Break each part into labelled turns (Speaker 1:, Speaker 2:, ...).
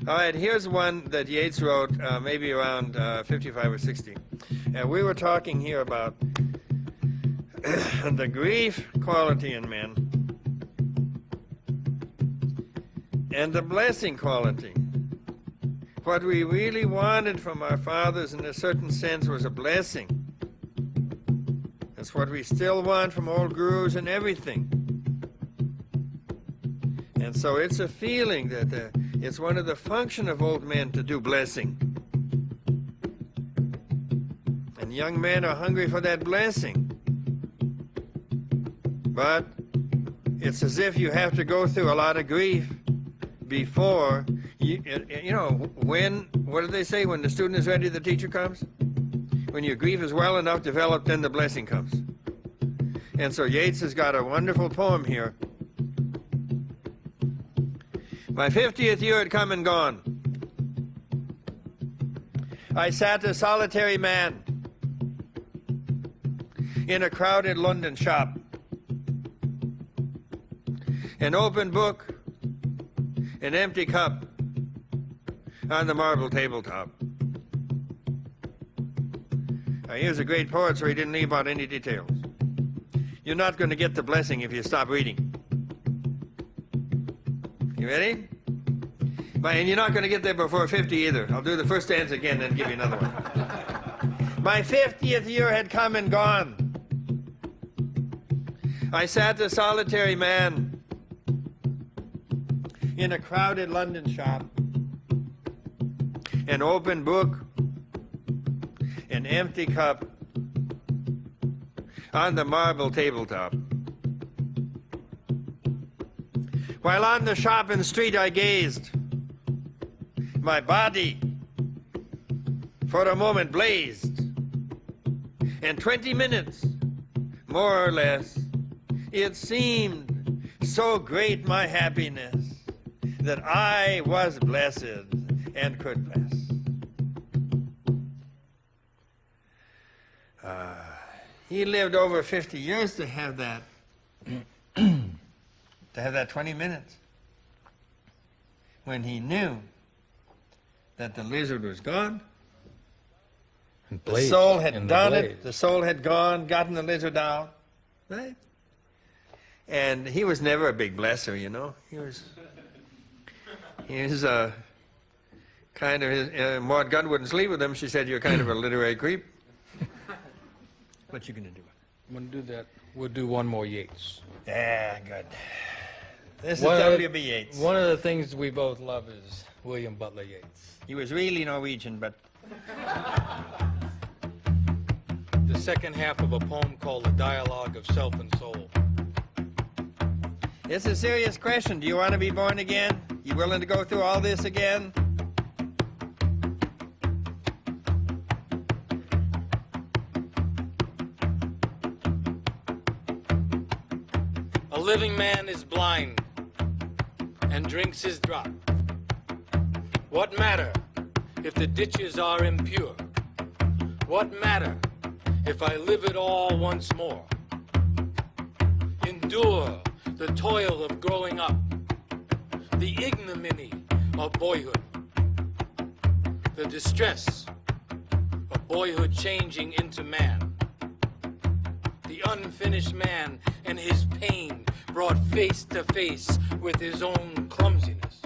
Speaker 1: All right, here's one that Yeats wrote maybe around 55 or 60. And we were talking here about the grief quality in men and the blessing quality. What we really wanted from our fathers in a certain sense was a blessing. That's what we still want from old gurus and everything. And so it's a feeling that it's one of the function of old men to do blessing. And young men are hungry for that blessing. But it's as if you have to go through a lot of grief before, you know, what do they say? When the student is ready, the teacher comes? When your grief is well enough developed, then the blessing comes. And so Yeats has got a wonderful poem here. My 50th year had come and gone. I sat a solitary man in a crowded London shop. An open book, an empty cup on the marble tabletop. Now, he was a great poet, so he didn't leave out any details. You're not going to get the blessing if you stop reading. You ready? And you're not going to get there before 50 either. I'll do the first stanza again, then give you another one. My 50th year had come and gone. I sat a solitary man in a crowded London shop. An open book, an empty cup on the marble tabletop. While on the shop and street I gazed, my body for a moment blazed, and 20 minutes, more or less, it seemed so great my happiness that I was blessed and could bless. He lived over 50 years to have that, to have that 20 minutes when he knew that the lizard was gone. The soul had done it. The soul had gone, gotten the lizard out, right? And he was never a big blesser, you know. He was kind of, Maud Gunn wouldn't sleep with him. She said, you're kind of a literary creep. What you gonna do?
Speaker 2: I'm gonna do that. We'll do one more Yeats.
Speaker 1: Yeah, good. This is W.B. Yeats.
Speaker 2: One of the things we both love is William Butler Yeats.
Speaker 1: He was really Norwegian, but...
Speaker 2: The second half of a poem called The Dialogue of Self and Soul.
Speaker 1: It's a serious question. Do you want to be born again? You willing to go through all this again?
Speaker 2: A living man is blind and drinks his drop. What matter if the ditches are impure? What matter if I live it all once more? Endure the toil of growing up, the ignominy of boyhood, the distress of boyhood changing into man, the unfinished man and his pain brought face to face with his own clumsiness.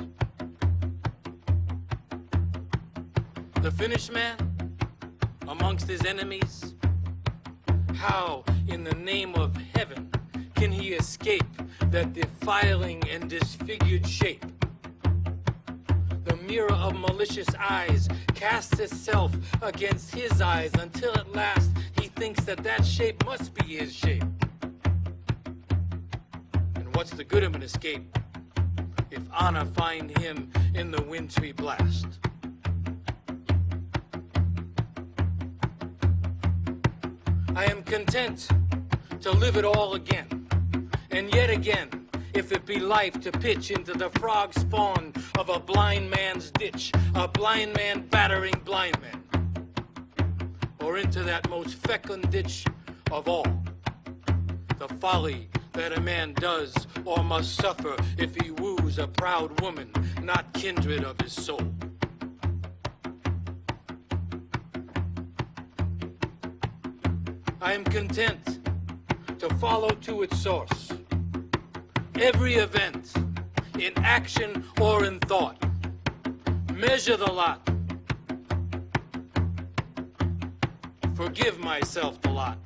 Speaker 2: The finished man amongst his enemies, how in the name of heaven can he escape that defiling and disfigured shape? The mirror of malicious eyes casts itself against his eyes until at last he thinks that that shape must be his shape. And what's the good of an escape if honor find him in the wintry blast? I am content to live it all again, and yet again, if it be life to pitch into the frog spawn of a blind man's ditch, a blind man battering blind men, or into that most fecund ditch of all, the folly that a man does or must suffer if he woos a proud woman, not kindred of his soul. I am content to follow to its source every event, in action or in thought, measure the lot, forgive myself the lot.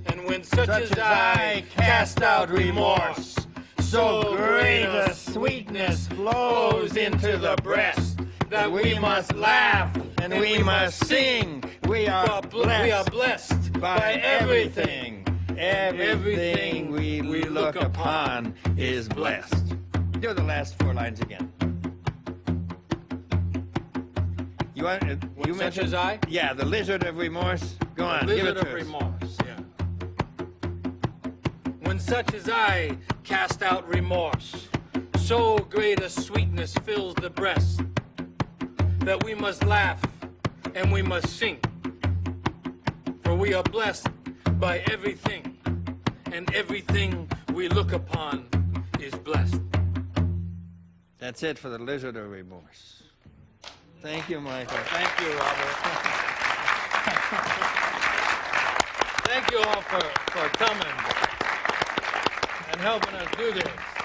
Speaker 2: And when such as I cast out remorse, so great a sweetness flows into the breast that we must laugh
Speaker 1: and we must sing. We are
Speaker 2: blessed
Speaker 1: by everything. Everything we look upon is blessed. Do the last 4 lines again. You want? You
Speaker 2: Such
Speaker 1: mentioned
Speaker 2: as I?
Speaker 1: Yeah, the lizard of remorse. Go on,
Speaker 2: The
Speaker 1: give it
Speaker 2: lizard
Speaker 1: to
Speaker 2: of
Speaker 1: us.
Speaker 2: remorse, yeah. When such as I cast out remorse, so great a sweetness fills the breast that we must laugh and we must sing. For we are blessed by everything, and everything we look upon is blessed.
Speaker 1: That's it for the lizard of remorse. Thank you, Michael.
Speaker 2: Thank you, Robert. Thank you all for coming and helping us do this.